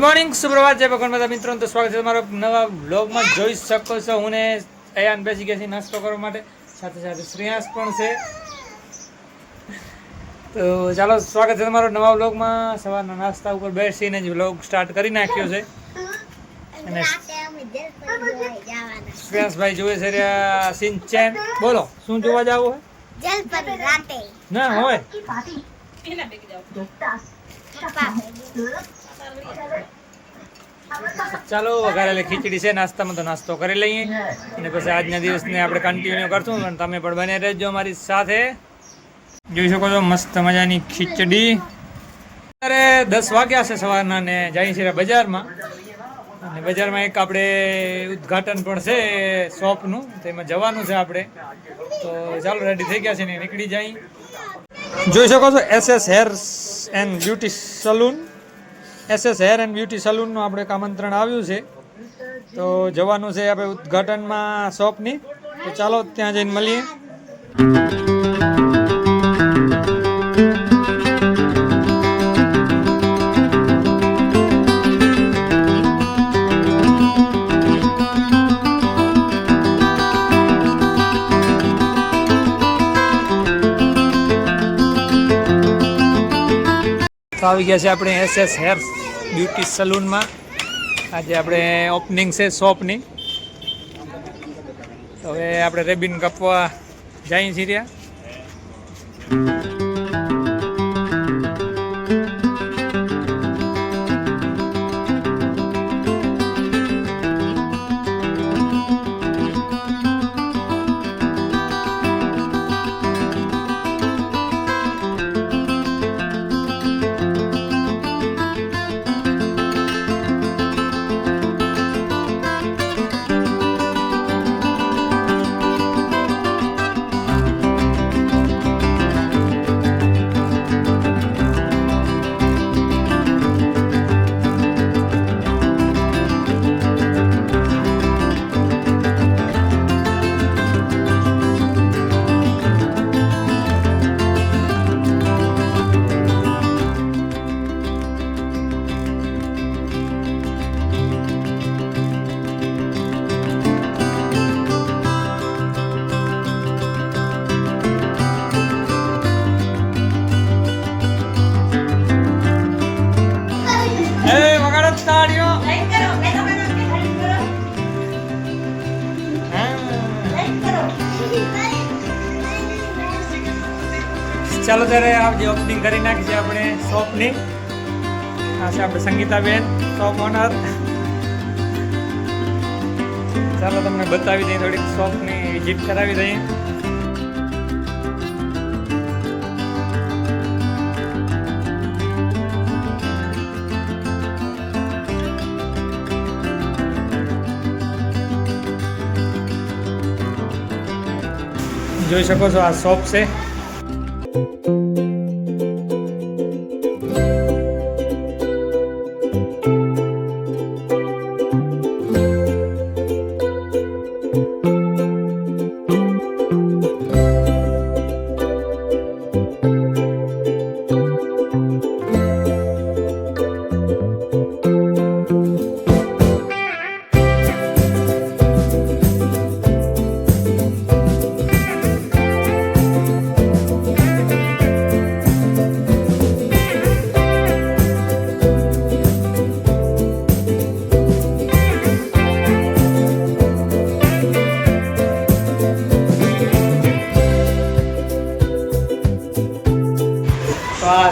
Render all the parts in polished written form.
Good morning, સુપ્રભાત, જય ભગવાન બધા મિત્રો. તો સ્વાગત છે તમારો નવા બ્લોગમાં. જોઈ શકો છો હું ને અયાન બેસી ગયા છે નાસ્તો કરવા માટે, સાથે સાથે શ્રેયાંશ પણ છે. તો ચાલો, સ્વાગત છે તમારો નવા બ્લોગમાં. સવારના નાસ્તા ઉપર બેસીને જ બ્લોગ સ્ટાર્ટ કરી નાખ્યો છે. અને શ્રેયાંશભાઈ જોવે છે રહ્યા સિંચેન. બોલો, શું જોવા જવું હોય? ના હોય. ચાલો, વઘારેલી ખીચડી છે નાસ્તામાં, તો નાસ્તો કરી લઈએ અને પછી આજના દિવસને આપણે કન્ટિન્યુ કરશું. અને તમે પણ બને રહેજો અમારી સાથે. જોઈ શકો છો મસ્ત મજાની ખીચડી. અત્યારે 10 વાગ્યા છે સવારના ને જઈએ છીએ બજારમાં. અને બજારમાં એક આપણે ઉદ્ઘાટન પણ છે શોપનું, તેમાં જવાનું છે આપણે. તો ચાલો, રેડી થઈ ગયા છે ને નીકળી જાય. જોઈ શકો છો SS hair and beauty salon. SS hair and beauty સલૂનનું આપણે આમંત્રણ આવ્યું છે, તો જવાનું છે આપણે ઉદ્ઘાટનમાં શોપની. તો ચાલો ત્યાં જઈને મળીએ. તો આવી ગયા છે આપણે SS હેર બ્યુટી સલૂનમાં. આજે આપણે ઓપનિંગ છે શોપની. તો હવે આપણે રેબિન કાપવા જઈએ છીએ. ચાલો ત્યારે આજે ઓપનિંગ કરી નાખી છે આપણે શોપની. આ છે આપણે સંગીતાબેન, શોપ ઓનર. ચાલો તમને બતાવી દઈએ, થોડીક શોપની વિઝિટ કરાવી દઈએ. જોઈ શકો છો આ શોપ છે.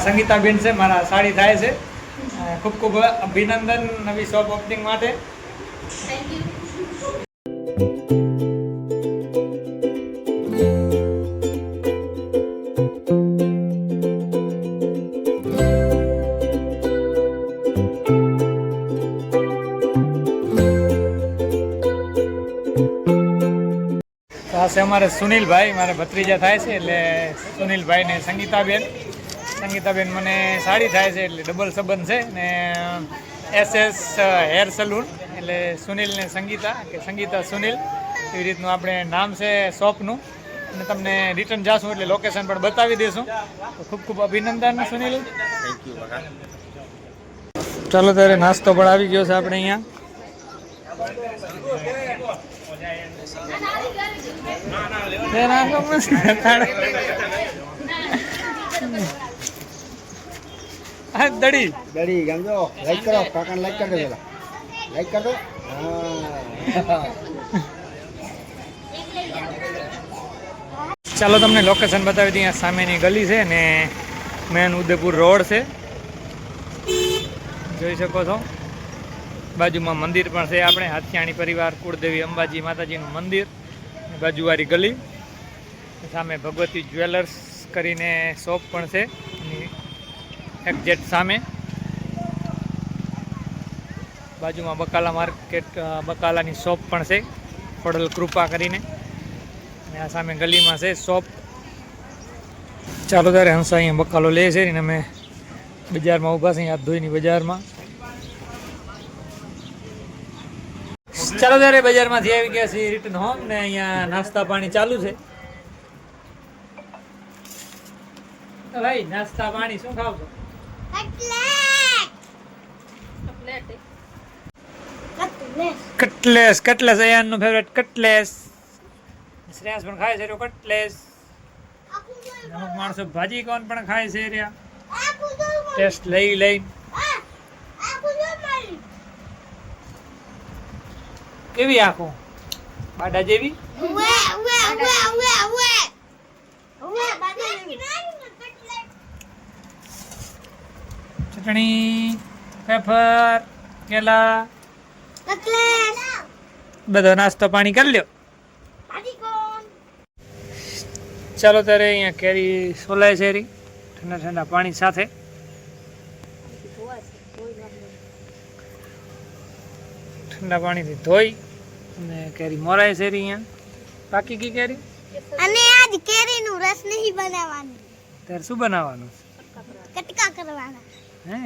સંગીતાબેન છે, મારા સાડી થાય છે. ખૂબ ખૂબ અભિનંદન નવી શોપ ઓપનિંગ માટે. આ છે અમારે સુનિલભાઈ, મારા ભત્રીજા થાય છે, એટલે સુનિલભાઈ ને સંગીતાબેન. સંગીતાબેન મને સાડી થાય છે, એટલે ડબલ સંબંધ છે. ને SS હેર સલૂન એટલે સુનિલ ને સંગીતા, કે સંગીતા સુનિલ, એવી રીતનું આપણે નામ છે શોપનું. અને તમને રિટર્ન જાશું એટલે લોકેશન પણ બતાવી દઈશું. તો ખૂબ ખૂબ અભિનંદન સુનિલ. Thank you. ચાલો ત્યારે નાસ્તો પણ આવી ગયો છે આપણે અહીંયા. દડી દડી ગમજો લાઈક કરો કાકાને લાઈક કરી દો પેલા લાઈક કરો હા ચાલો તમને લોકેશન બતાવી દઈએ. અહીંયા સામેની ગલી છે ને મેન ઉદયપુર રોડ છે, જોઈ શકો છો. બાજુમાં મંદિર પણ છે આપણે હાથિયાણી પરિવાર કુળદેવી અંબાજી માતાજીનું મંદિર. બાજુવાળી ગલી સામે ભગવતી જ્વેલર્સ કરીને શોપ પણ છે એક્ઝેક્ટ સામે. બાજુમાં બકાલા માર્કેટ બકાલાની શોપ પણ છે ખોડલ કૃપા કરીને. અને આ સામે ગલીમાં છે શોપ. ચાલો ત્યારે હંસા અહીંયા બકાલો લે છે ને અમે બજારમાં ઊભા છે હાથ ધોઈની બજારમાં. ચાલો ત્યારે બજારમાંથી આવી ગયા છીએ રિટર્ન હોમ ને અહીંયા નાસ્તા પાણી ચાલુ છે. ભાઈ નાસ્તા પાણી શું ખાવ છો? કટલેસ. કટલેસ અયાનનું ફેવરેટ કટલેસ. શ્રેયાસ પણ ખાય છે કટલેસ. અમુક માણસો ભાજી કોણ પણ ખાય છે રહ્યા ટેસ્ટ લઈ લઈ. કેવી આંખો બાડા જેવી? ચટણી પેપર કેલા બધો નાસ્તો પાણી કરી લ્યો. ચાલો ત્યારે અહીંયા કેરી સોલાય છે ઠંડા ઠંડા પાણી સાથે. ઠંડા પાણીથી ધોઈ અને કેરી મોરાય છે અહીંયા પાકી ગઈ કેરી. અને આજ કેરીનું રસ નહીં બનાવવાનું. ત્યારે શું બનાવવાનું? કટકા કરવાના. હે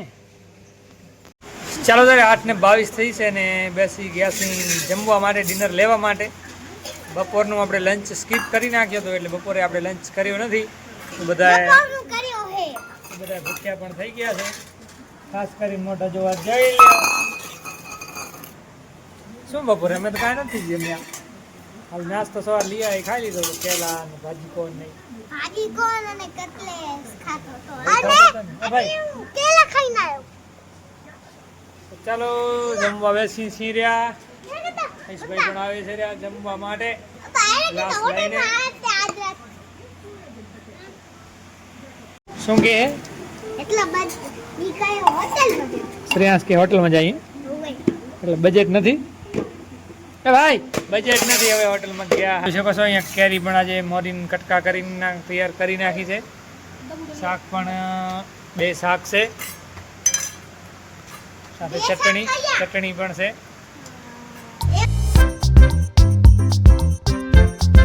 ચાલો ત્યારે 8:22 થઈ છે ને બેસી ગયા છીએ જમવા માટે, ડિનર લેવા માટે. બપોરનું આપણે લંચ સ્કીપ કરી નાખ્યો હતો એટલે બપોરે આપણે લંચ કર્યો નથી. તો બધા ભૂખ્યા પણ થઈ ગયા છે. ખાસ કરીને મોટા જોવા જઈ લ્યો. શું બપોરે અમે તો કાંઈ નથી જમ્યા. હાલ નાસ્તો સવાર લઈ આવી ખાઈ લીધો તો કેલા અને ભાજી કોણ નહીં. ભાજી કોણ અને કટલેસ ખાતો તો. ભાઈ કેલા ખાઈને આવ્યો. ચાલો જમવા બેસી છીએ રહ્યા. ભાઈ પણ આવે છે રહ્યા જમવા માટે. ગ્લાસ લઈને શું કે એટલા બાદ નીકળ્યો હોટેલમાં. શ્રેયાસ કે હોટલમાં જઈએ એટલે બજેટ નથી. એ ભાઈ બજેટ નથી હવે હોટલમાં ગયા. જોઈ શકો છો અહીંયા કેરી પણ આજે મોરીને કટકા કરીને તૈયાર કરી નાખી છે. શાક પણ 2 શાક છે સાથે ચટણી પણ છે.